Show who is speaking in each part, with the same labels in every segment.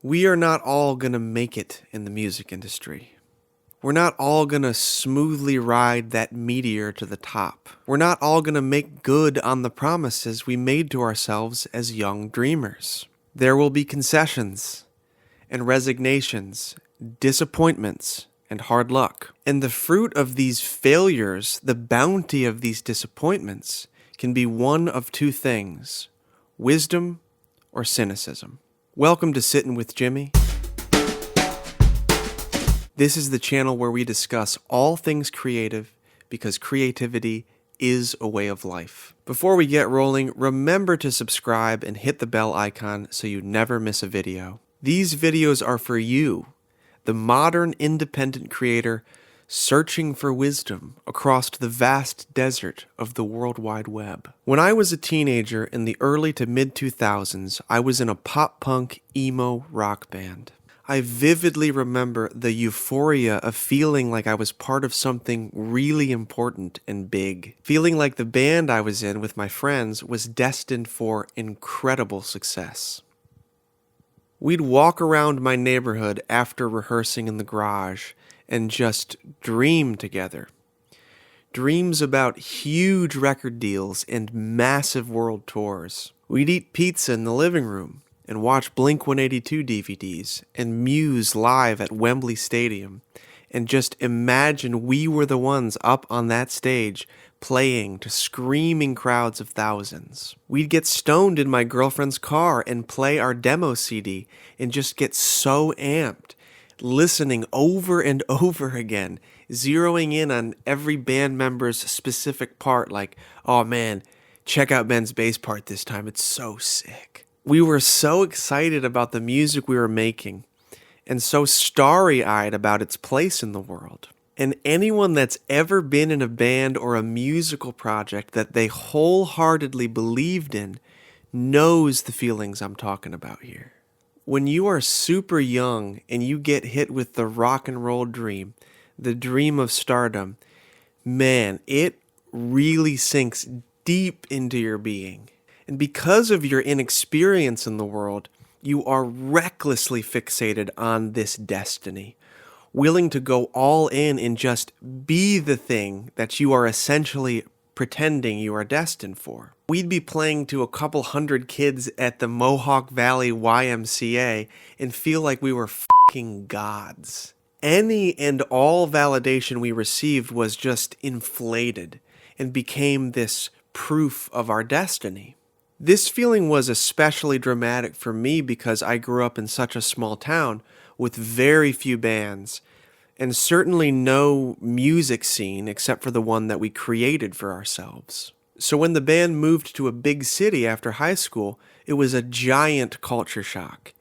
Speaker 1: We are not all gonna make it in the music industry. We're not all gonna smoothly ride that meteor to the top. We're not all gonna make good on the promises we made to ourselves as young dreamers. There will be concessions and resignations, disappointments, and hard luck. And the fruit of these failures, the bounty of these disappointments, can be one of two things: wisdom or cynicism. Welcome to Sittin with Jimi. This is the channel where we discuss all things creative because creativity is a way of life. Before we get rolling, remember to subscribe and hit the bell icon so you never miss a video. These videos are for you, the modern independent creator searching for wisdom across the vast desert of the World Wide Web. When I was a teenager in the early to mid-2000s, I was in a pop-punk emo rock band. I vividly remember the euphoria of feeling like I was part of something really important and big. Feeling like the band I was in with my friends was destined for incredible success. We'd walk around my neighborhood after rehearsing in the garage and just dream together. Dreams about huge record deals and massive world tours. We'd eat pizza in the living room and watch Blink-182 DVDs and Muse live at Wembley Stadium and just imagine we were the ones up on that stage playing to screaming crowds of thousands. We'd get stoned in my girlfriend's car and play our demo CD and just get so amped, listening over and over again, zeroing in on every band member's specific part, like, oh man, check out Ben's bass part this time, it's so sick. We were so excited about the music we were making, and so starry-eyed about its place in the world. And anyone that's ever been in a band or a musical project that they wholeheartedly believed in knows the feelings I'm talking about here. When you are super young and you get hit with the rock and roll dream, the dream of stardom, man, it really sinks deep into your being. And because of your inexperience in the world, you are recklessly fixated on this destiny, willing to go all in and just be the thing that you are essentially pretending you are destined for. We'd be playing to a couple hundred kids at the Mohawk Valley YMCA and feel like we were fucking gods. Any and all validation we received was just inflated and became this proof of our destiny. This feeling was especially dramatic for me because I grew up in such a small town with very few bands and certainly no music scene except for the one that we created for ourselves. So when the band moved to a big city after high school, it was a giant culture shock.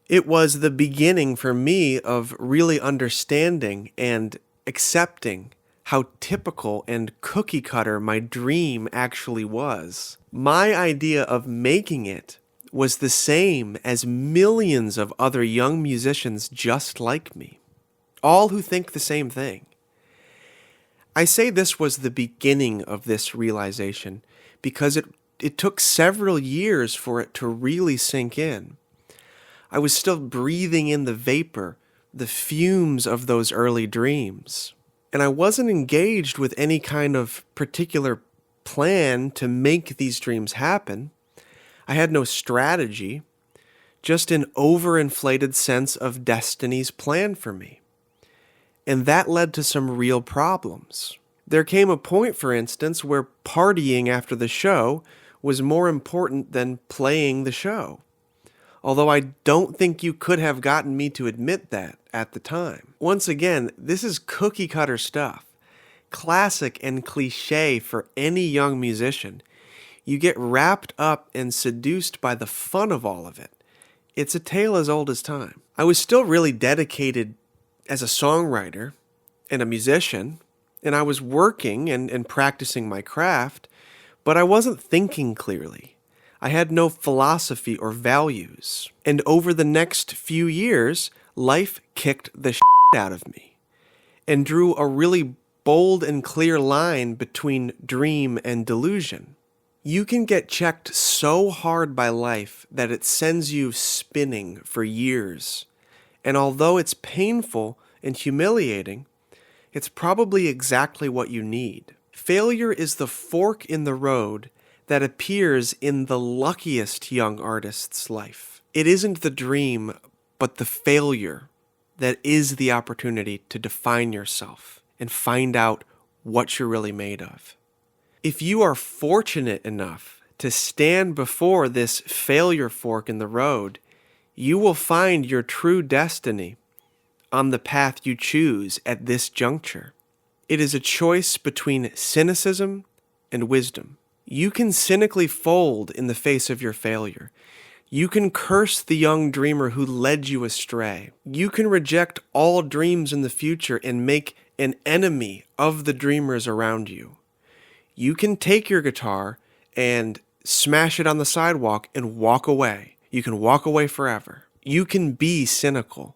Speaker 1: It was the beginning for me of really understanding and accepting how typical and cookie cutter my dream actually was. My idea of making it was the same as millions of other young musicians just like me, all who think the same thing. I say this was the beginning of this realization because it took several years for it to really sink in. I was still breathing in the vapor, the fumes of those early dreams. And I wasn't engaged with any kind of particular plan to make these dreams happen. I had no strategy, just an overinflated sense of destiny's plan for me. And that led to some real problems. There came a point, for instance, where partying after the show was more important than playing the show. Although I don't think you could have gotten me to admit that at the time. Once again, this is cookie cutter stuff. Classic and cliche for any young musician. You get wrapped up and seduced by the fun of all of it. It's a tale as old as time. I was still really dedicated as a songwriter and a musician, and I was working and practicing my craft, but I wasn't thinking clearly. I had no philosophy or values. And over the next few years, life kicked the shit out of me and drew a really bold and clear line between dream and delusion. You can get checked so hard by life that it sends you spinning for years. And although it's painful and humiliating, it's probably exactly what you need. Failure is the fork in the road that appears in the luckiest young artist's life. It isn't the dream, but the failure that is the opportunity to define yourself and find out what you're really made of. If you are fortunate enough to stand before this failure fork in the road, you will find your true destiny on the path you choose at this juncture. It is a choice between cynicism and wisdom. You can cynically fold in the face of your failure. You can curse the young dreamer who led you astray. You can reject all dreams in the future and make an enemy of the dreamers around you. You can take your guitar and smash it on the sidewalk and walk away. You can walk away forever. You can be cynical.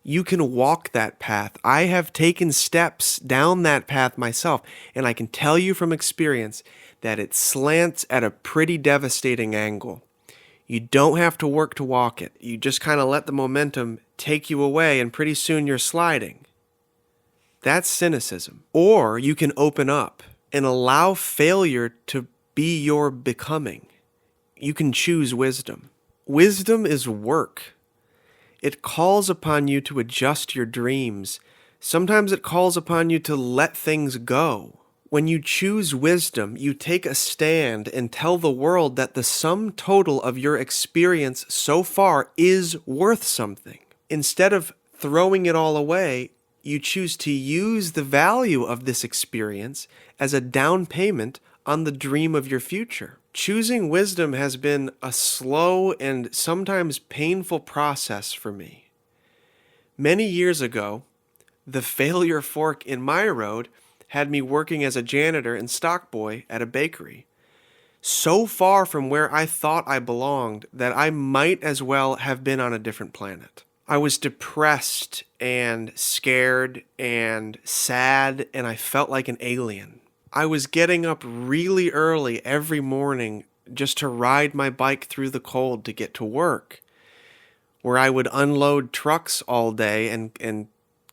Speaker 1: You can walk that path. I have taken steps down that path myself, and I can tell you from experience that it slants at a pretty devastating angle. You don't have to work to walk it. You just kind of let the momentum take you away, and pretty soon you're sliding. That's cynicism. Or you can open up and allow failure to be your becoming. You can choose wisdom. Wisdom is work. It calls upon you to adjust your dreams. Sometimes it calls upon you to let things go. When you choose wisdom, you take a stand and tell the world that the sum total of your experience so far is worth something. Instead of throwing it all away, you choose to use the value of this experience as a down payment on the dream of your future. Choosing wisdom has been a slow and sometimes painful process for me. Many years ago, the failure fork in my road had me working as a janitor and stock boy at a bakery, so far from where I thought I belonged that I might as well have been on a different planet. I was depressed and scared and sad, and I felt like an alien. I was getting up really early every morning just to ride my bike through the cold to get to work, where I would unload trucks all day and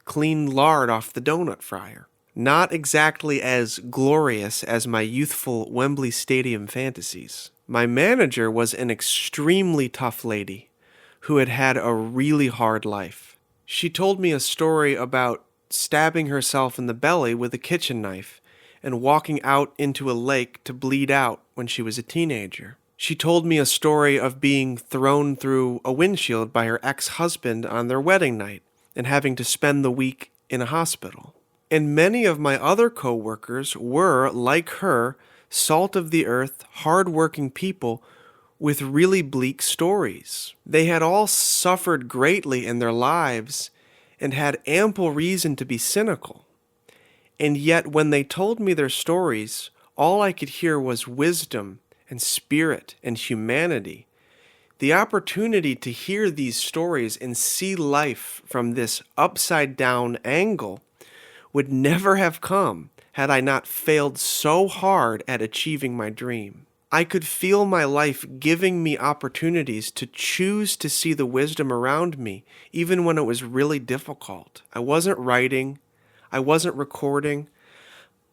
Speaker 1: clean lard off the donut fryer. Not exactly as glorious as my youthful Wembley Stadium fantasies. My manager was an extremely tough lady who had had a really hard life. She told me a story about stabbing herself in the belly with a kitchen knife and walking out into a lake to bleed out when she was a teenager. She told me a story of being thrown through a windshield by her ex-husband on their wedding night and having to spend the week in a hospital. And many of my other co-workers were, like her, salt-of-the-earth, hard-working people with really bleak stories. They had all suffered greatly in their lives and had ample reason to be cynical. And yet when they told me their stories, all I could hear was wisdom and spirit and humanity. The opportunity to hear these stories and see life from this upside-down angle would never have come had I not failed so hard at achieving my dream. I could feel my life giving me opportunities to choose to see the wisdom around me, even when it was really difficult. I wasn't writing. I wasn't recording.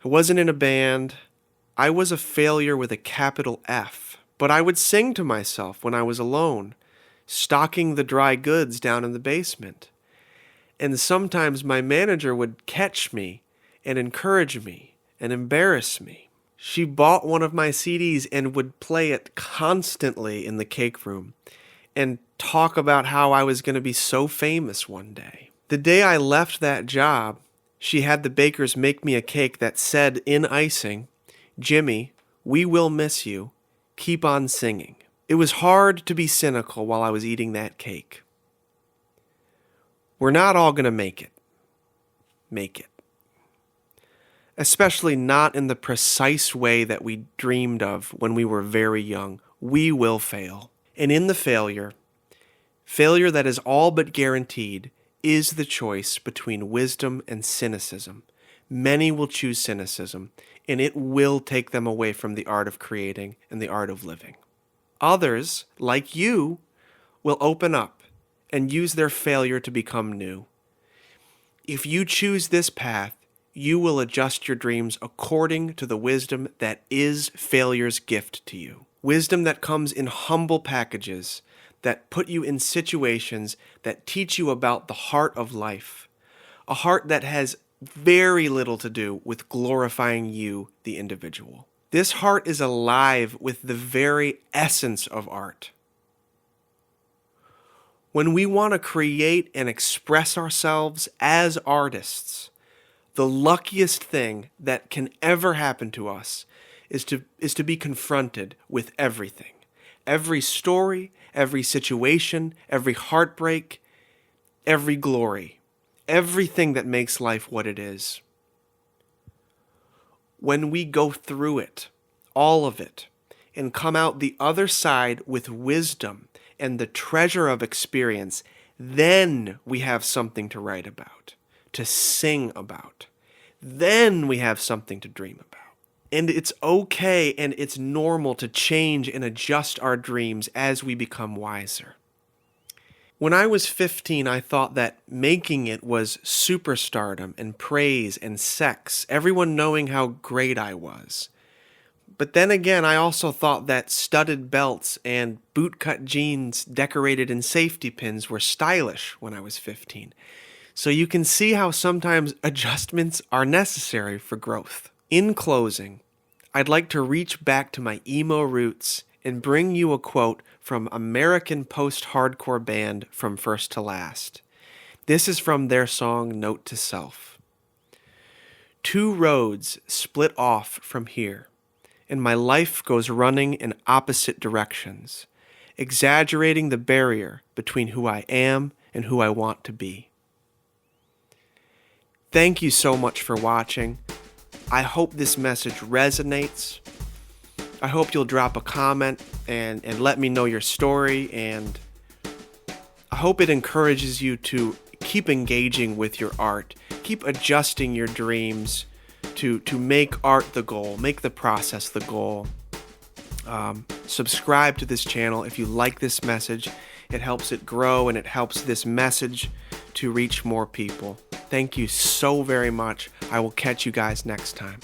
Speaker 1: I wasn't in a band. I was a failure with a capital F. But I would sing to myself when I was alone, stocking the dry goods down in the basement. And sometimes my manager would catch me and encourage me and embarrass me. She bought one of my CDs and would play it constantly in the cake room and talk about how I was going to be so famous one day. The day I left that job, she had the bakers make me a cake that said in icing, "Jimi, we will miss you. Keep on singing." It was hard to be cynical while I was eating that cake. We're not all going to make it. Especially not in the precise way that we dreamed of when we were very young. We will fail. And in the failure that is all but guaranteed, is the choice between wisdom and cynicism. Many will choose cynicism, and it will take them away from the art of creating and the art of living. Others, like you, will open up and use their failure to become new. If you choose this path, you will adjust your dreams according to the wisdom that is failure's gift to you. Wisdom that comes in humble packages, that put you in situations that teach you about the heart of life. A heart that has very little to do with glorifying you, the individual. This heart is alive with the very essence of art. When we want to create and express ourselves as artists, the luckiest thing that can ever happen to us is to be confronted with everything. Every story, every situation, every heartbreak, every glory. Everything that makes life what it is. When we go through it, all of it, and come out the other side with wisdom and the treasure of experience, then we have something to write about, to sing about. Then we have something to dream about. And it's okay and it's normal to change and adjust our dreams as we become wiser. When I was 15, I thought that making it was superstardom and praise and sex, everyone knowing how great I was. But then again, I also thought that studded belts and bootcut jeans decorated in safety pins were stylish when I was 15. So you can see how sometimes adjustments are necessary for growth. In closing, I'd like to reach back to my emo roots and bring you a quote from American post-hardcore band From First to Last. This is from their song Note to Self. 2 roads split off from here, and my life goes running in opposite directions, exaggerating the barrier between who I am and who I want to be. Thank you so much for watching. I hope this message resonates. I hope you'll drop a comment and let me know your story, and I hope it encourages you to keep engaging with your art, keep adjusting your dreams to make art the goal, make the process the goal. Subscribe to this channel if you like this message. It helps it grow and it helps this message to reach more people. Thank you so very much. I will catch you guys next time.